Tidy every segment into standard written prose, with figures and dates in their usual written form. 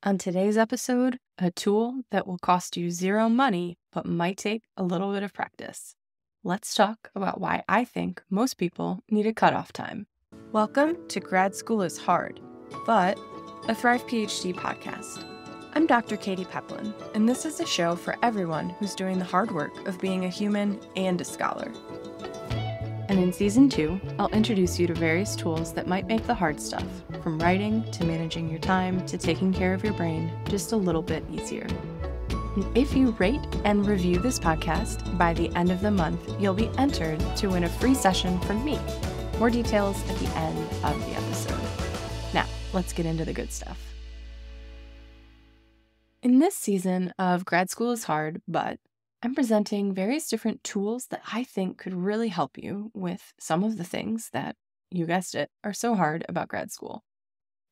On today's episode, a tool that will cost you zero money but might take a little bit of practice. Let's talk about why I think most people need a cutoff time. Welcome to Grad School is Hard, but a Thrive PhD podcast. I'm Dr. Katie Peplin, and this is a show for everyone who's doing the hard work of being a human and a scholar. And in Season 2, I'll introduce you to various tools that might make the hard stuff, from writing to managing your time to taking care of your brain, just a little bit easier. And if you rate and review this podcast by the end of the month, you'll be entered to win a free session from me. More details at the end of the episode. Now, let's get into the good stuff. In this season of Grad School is Hard, but I'm presenting various different tools that I think could really help you with some of the things that, you guessed it, are so hard about grad school.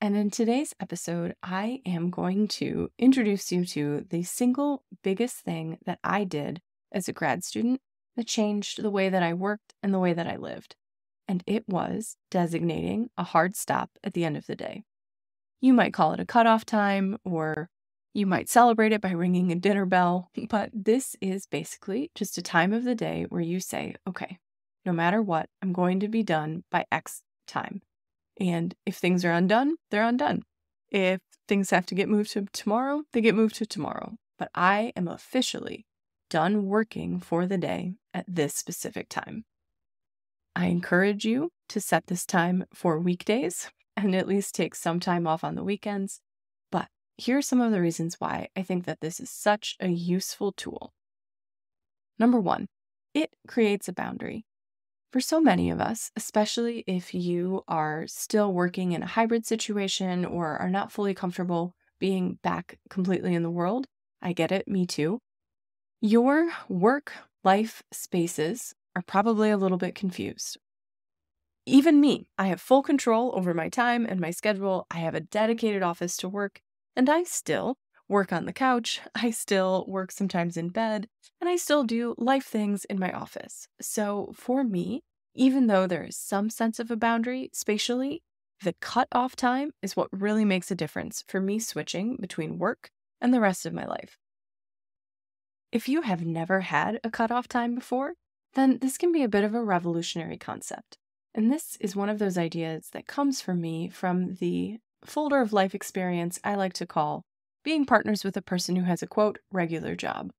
And in today's episode, I am going to introduce you to the single biggest thing that I did as a grad student that changed the way that I worked and the way that I lived. And it was designating a hard stop at the end of the day. You might call it a cutoff time, or you might celebrate it by ringing a dinner bell, but this is basically just a time of the day where you say, okay, no matter what, I'm going to be done by X time. And if things are undone, they're undone. If things have to get moved to tomorrow, they get moved to tomorrow. But I am officially done working for the day at this specific time. I encourage you to set this time for weekdays and at least take some time off on the weekends. But here are some of the reasons why I think that this is such a useful tool. Number one, it creates a boundary. For so many of us, especially if you are still working in a hybrid situation or are not fully comfortable being back completely in the world, I get it, me too. Your work-life spaces are probably a little bit confused. Even me, I have full control over my time and my schedule. I have a dedicated office to work, and I still work on the couch. I still work sometimes in bed, and I still do life things in my office. So for me, even though there is some sense of a boundary spatially, the cutoff time is what really makes a difference for me switching between work and the rest of my life. If you have never had a cutoff time before, then this can be a bit of a revolutionary concept. And this is one of those ideas that comes for me from the folder of life experience I like to call being partners with a person who has a, quote, regular job.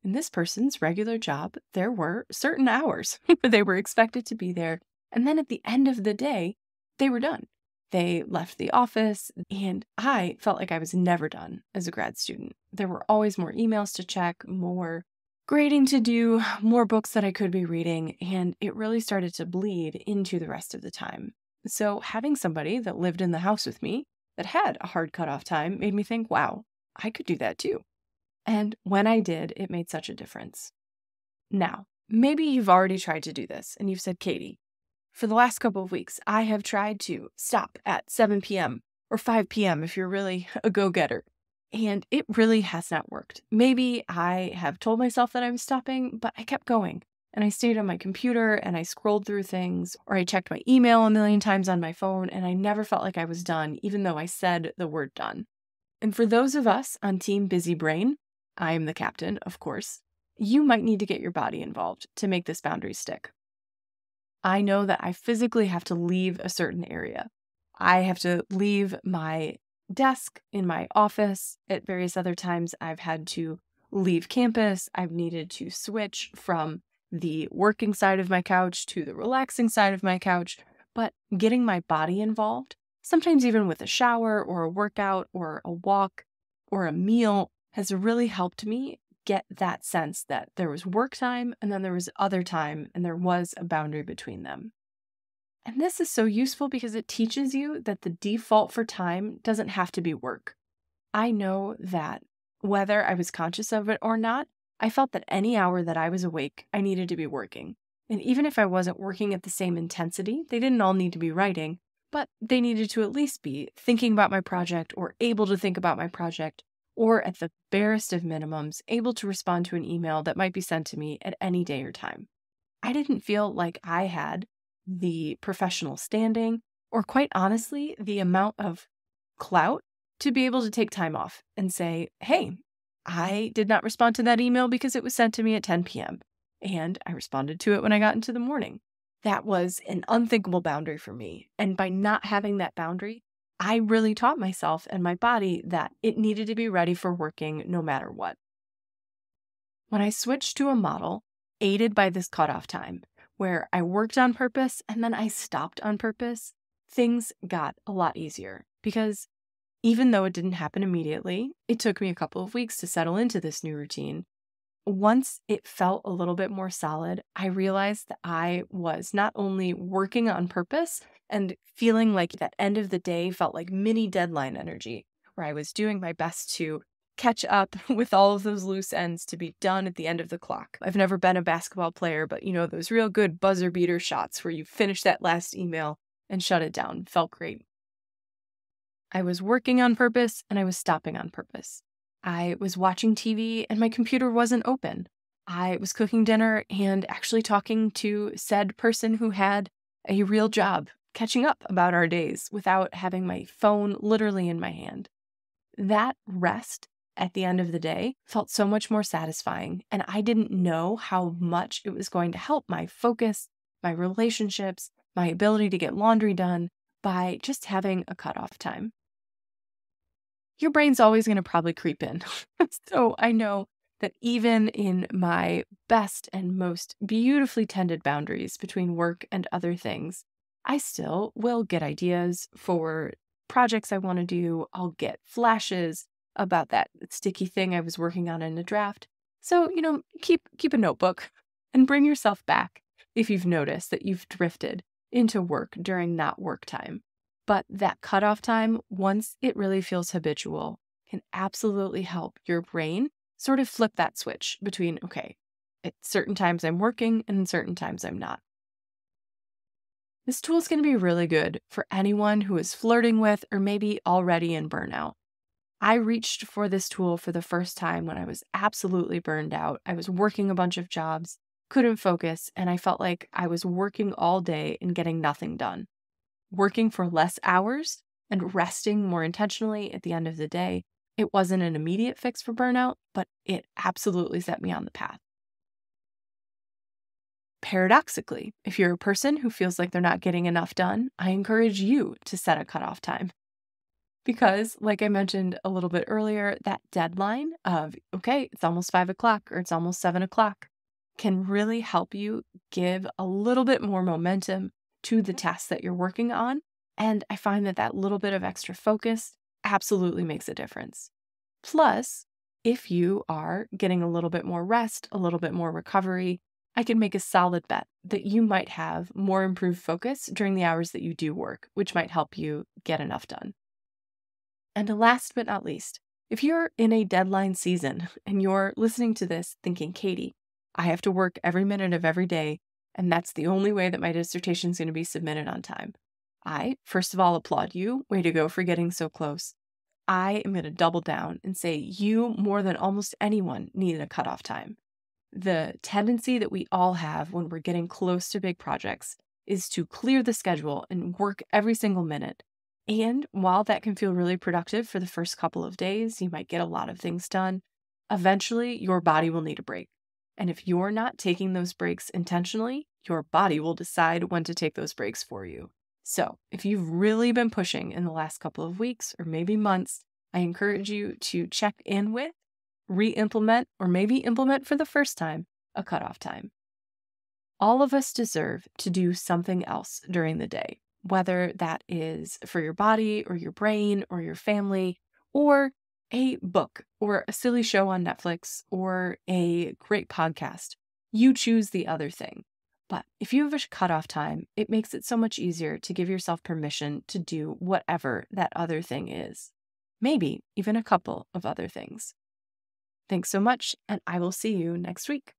In this person's regular job, there were certain hours where they were expected to be there. And then at the end of the day, they were done. They left the office, and I felt like I was never done as a grad student. There were always more emails to check, more grading to do, more books that I could be reading, and it really started to bleed into the rest of the time. So having somebody that lived in the house with me that had a hard cutoff time made me think, wow, I could do that too. And when I did, it made such a difference. Now, maybe you've already tried to do this and you've said, Katie, for the last couple of weeks, I have tried to stop at 7 p.m. or 5 p.m. if you're really a go-getter. And it really has not worked. Maybe I have told myself that I was stopping, but I kept going. And I stayed on my computer and I scrolled through things, or I checked my email a million times on my phone, and I never felt like I was done, even though I said the word done. And for those of us on Team Busy Brain, I am the captain, of course, you might need to get your body involved to make this boundary stick. I know that I physically have to leave a certain area. I have to leave my desk in my office. At various other times, I've had to leave campus. I've needed to switch from the working side of my couch to the relaxing side of my couch. But getting my body involved, sometimes even with a shower or a workout or a walk or a meal, has really helped me get that sense that there was work time and then there was other time and there was a boundary between them. And this is so useful because it teaches you that the default for time doesn't have to be work. I know that whether I was conscious of it or not, I felt that any hour that I was awake, I needed to be working. And even if I wasn't working at the same intensity, they didn't all need to be writing, but they needed to at least be thinking about my project or able to think about my project, or at the barest of minimums, able to respond to an email that might be sent to me at any day or time. I didn't feel like I had the professional standing, or quite honestly, the amount of clout to be able to take time off and say, hey, I did not respond to that email because it was sent to me at 10 p.m. and I responded to it when I got into the morning. That was an unthinkable boundary for me. And by not having that boundary, I really taught myself and my body that it needed to be ready for working no matter what. When I switched to a model aided by this cutoff time, where I worked on purpose and then I stopped on purpose, things got a lot easier because even though it didn't happen immediately, it took me a couple of weeks to settle into this new routine. Once it felt a little bit more solid, I realized that I was not only working on purpose and feeling like that end of the day felt like mini deadline energy, where I was doing my best to catch up with all of those loose ends to be done at the end of the clock. I've never been a basketball player, but those real good buzzer beater shots where you finish that last email and shut it down felt great. I was working on purpose and I was stopping on purpose. I was watching TV and my computer wasn't open. I was cooking dinner and actually talking to said person who had a real job, catching up about our days without having my phone literally in my hand. That rest at the end of the day felt so much more satisfying, and I didn't know how much it was going to help my focus, my relationships, my ability to get laundry done by just having a cutoff time. Your brain's always going to probably creep in. So I know that even in my best and most beautifully tended boundaries between work and other things, I still will get ideas for projects I want to do. I'll get flashes about that sticky thing I was working on in a draft. So, keep a notebook and bring yourself back if you've noticed that you've drifted into work during not work time. But that cutoff time, once it really feels habitual, can absolutely help your brain sort of flip that switch between, okay, at certain times I'm working and certain times I'm not. This tool is going to be really good for anyone who is flirting with or maybe already in burnout. I reached for this tool for the first time when I was absolutely burned out. I was working a bunch of jobs, couldn't focus, and I felt like I was working all day and getting nothing done. Working for less hours and resting more intentionally at the end of the day, it wasn't an immediate fix for burnout, but it absolutely set me on the path. Paradoxically, if you're a person who feels like they're not getting enough done, I encourage you to set a cutoff time. Because, like I mentioned a little bit earlier, that deadline of, okay, it's almost 5 o'clock or it's almost 7 o'clock can really help you give a little bit more momentum to the tasks that you're working on. And I find that little bit of extra focus absolutely makes a difference. Plus, if you are getting a little bit more rest, a little bit more recovery, I can make a solid bet that you might have more improved focus during the hours that you do work, which might help you get enough done. And last but not least, if you're in a deadline season and you're listening to this thinking, Katie, I have to work every minute of every day, and that's the only way that my dissertation is going to be submitted on time. I, first of all, applaud you. Way to go for getting so close. I am going to double down and say you, more than almost anyone, need a cutoff time. The tendency that we all have when we're getting close to big projects is to clear the schedule and work every single minute. And while that can feel really productive for the first couple of days, you might get a lot of things done. Eventually, your body will need a break. And if you're not taking those breaks intentionally, your body will decide when to take those breaks for you. So if you've really been pushing in the last couple of weeks or maybe months, I encourage you to check in with, re-implement, or maybe implement for the first time, a cutoff time. All of us deserve to do something else during the day, whether that is for your body or your brain or your family, or a book or a silly show on Netflix or a great podcast. You choose the other thing. But if you have a cutoff time, it makes it so much easier to give yourself permission to do whatever that other thing is. Maybe even a couple of other things. Thanks so much, and I will see you next week.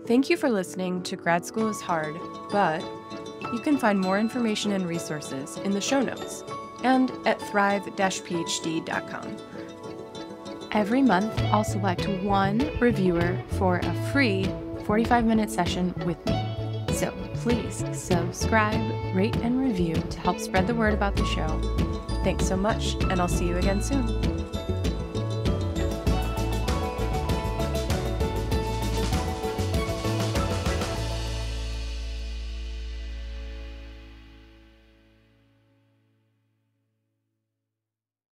Thank you for listening to Grad School is Hard, but you can find more information and resources in the show notes and at thrive-phd.com. Every month, I'll select one reviewer for a free 45-minute session with me. So please subscribe, rate, and review to help spread the word about the show. Thanks so much, and I'll see you again soon.